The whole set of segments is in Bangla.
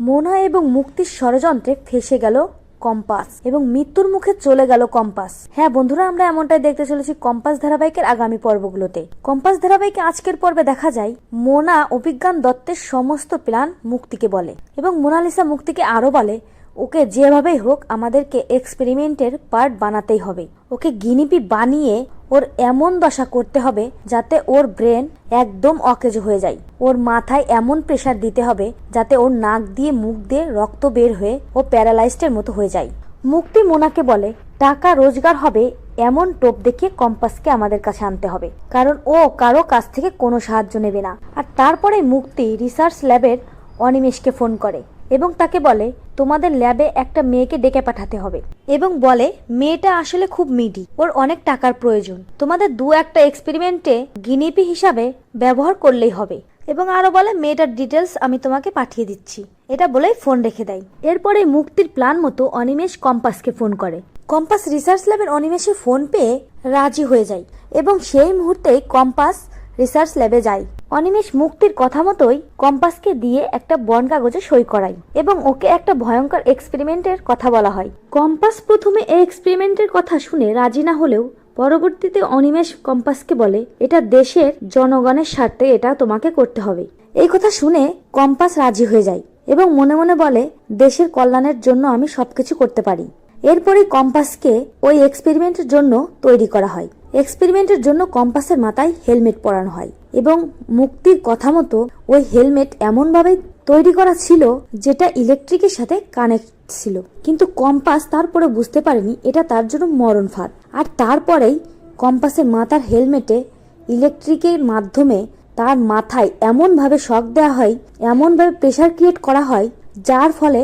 মোনা এবং মুক্তির ষড়যন্ত্রে ফেঁসে গেল কম্পাস এবং মৃত্যুর মুখে চলে গেল কম্পাস। হ্যাঁ বন্ধুরা, আমরা এমনটাই দেখতে চলেছি কম্পাস ধারাবাহিকের আগামী পর্বগুলোতে। কম্পাস ধারাবাহিকে আজকের পর্বে দেখা যায় মোনা অভিজ্ঞান দত্তের সমস্ত প্ল্যান মুক্তিকে বলে এবং মোনালিসা মুক্তিকে আরো বলে ওকে যেভাবেই হোক আমাদেরকে এক্সপেরিমেন্টের পার্ট বানাতেই হবে, ওকে গিনিপি বানিয়ে ওর এমন দশা করতে হবে যাতে ওর ব্রেন একদম অকেজ হয়ে যায়, ওর মাথায় এমন প্রেসার দিতে হবে যাতে ওর নাক দিয়ে মুখ দিয়ে রক্ত বের হয়ে ও প্যারালাইজডের মতো হয়ে যায়। মুক্তি মোনাকে বলে টাকা রোজগার হবে এমন টোপ দেখিয়ে কম্পাসকে আমাদের কাছে আনতে হবে, কারণ ও কারো কাছ থেকে কোনো সাহায্য নেবে না। আর তারপরে মুক্তি রিসার্চ ল্যাবের অনিমেষকে ফোন করে এবং তাকে বলে তোমাদের ল্যাবে একটা মেয়েকে ডেকে পাঠাতে হবে এবং বলে মেয়েটা আসলে খুব মিডি, ওর অনেক টাকার প্রয়োজন, তোমাদের দু একটা এক্সপেরিমেন্টে গিনিপি হিসাবে ব্যবহার করলেই হবে এবং আরো বলে মেয়েটার ডিটেলস আমি তোমাকে পাঠিয়ে দিচ্ছি। এটা বলেই ফোন রেখে দেয়। এরপরে মুক্তির প্ল্যান মতো অনিমেষ কম্পাসকে ফোন করে। কম্পাস রিসার্চ ল্যাবের অনিমেষের ফোন পেয়ে রাজি হয়ে যায় এবং সেই মুহূর্তেই কম্পাস রিসার্চ ল্যাবে যায়। অনিমেষ মুক্তির কথা মতোই কম্পাসকে দিয়ে একটা বন্ড কাগজে সই করায় এবং ওকে একটা ভয়ঙ্কর এক্সপেরিমেন্টের কথা বলা হয়। কম্পাস প্রথমে এই এক্সপেরিমেন্টের কথা শুনে রাজি না হলেও পরবর্তীতে অনিমেষ কম্পাসকে বলে এটা দেশের জনগণের স্বার্থে এটা তোমাকে করতে হবে। এই কথা শুনে কম্পাস রাজি হয়ে যায় এবং মনে মনে বলে দেশের কল্যাণের জন্য আমি সবকিছু করতে পারি। এরপরে কম্পাসকে ওই এক্সপেরিমেন্টের জন্য তৈরি করা হয়। এক্সপেরিমেন্টের জন্য কম্পাসের মাথায় হেলমেট পরানো হয় এবং মুক্তির কথা মতো ওই হেলমেট এমন ভাবে তৈরি করা ছিল যেটা ইলেকট্রিকের সাথে কানেক্ট ছিল, কিন্তু কম্পাস তারপরে বুঝতে পারেনি এটা তার জন্য মরণ ফাঁদ। আর তারপরেই কম্পাসের মাথার হেলমেটে ইলেকট্রিকের মাধ্যমে তার মাথায় এমন ভাবে শক দেওয়া হয়, এমন ভাবে প্রেসার ক্রিয়েট করা হয় যার ফলে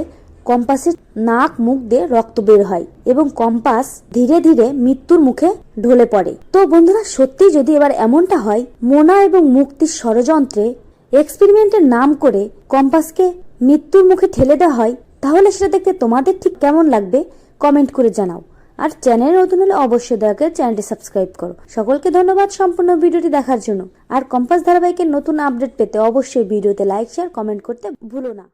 কম্পাসের নাক মুখ দিয়ে রক্ত বের হয় এবং কম্পাস ধীরে ধীরে মৃত্যুর মুখে ঢলে পড়ে। তো বন্ধুরা, সত্যি যদি এবার এমনটা হয় মোনা এবং মুক্তির ষড়যন্ত্রে এক্সপেরিমেন্টের নাম করে কম্পাসকে মৃত্যুর মুখে ঠেলে দেওয়া হয়, তাহলে সেটা দেখতে তোমাদের ঠিক কেমন লাগবে কমেন্ট করে জানাও। আর চ্যানেল নতুন হলে অবশ্যই দয়া করে চ্যানেলটি সাবস্ক্রাইব করো। সকলকে ধন্যবাদ সম্পূর্ণ ভিডিওটি দেখার জন্য। আর কম্পাস ধারাবাহিকের নতুন আপডেট পেতে অবশ্যই ভিডিওতে লাইক শেয়ার কমেন্ট করতে ভুলো না।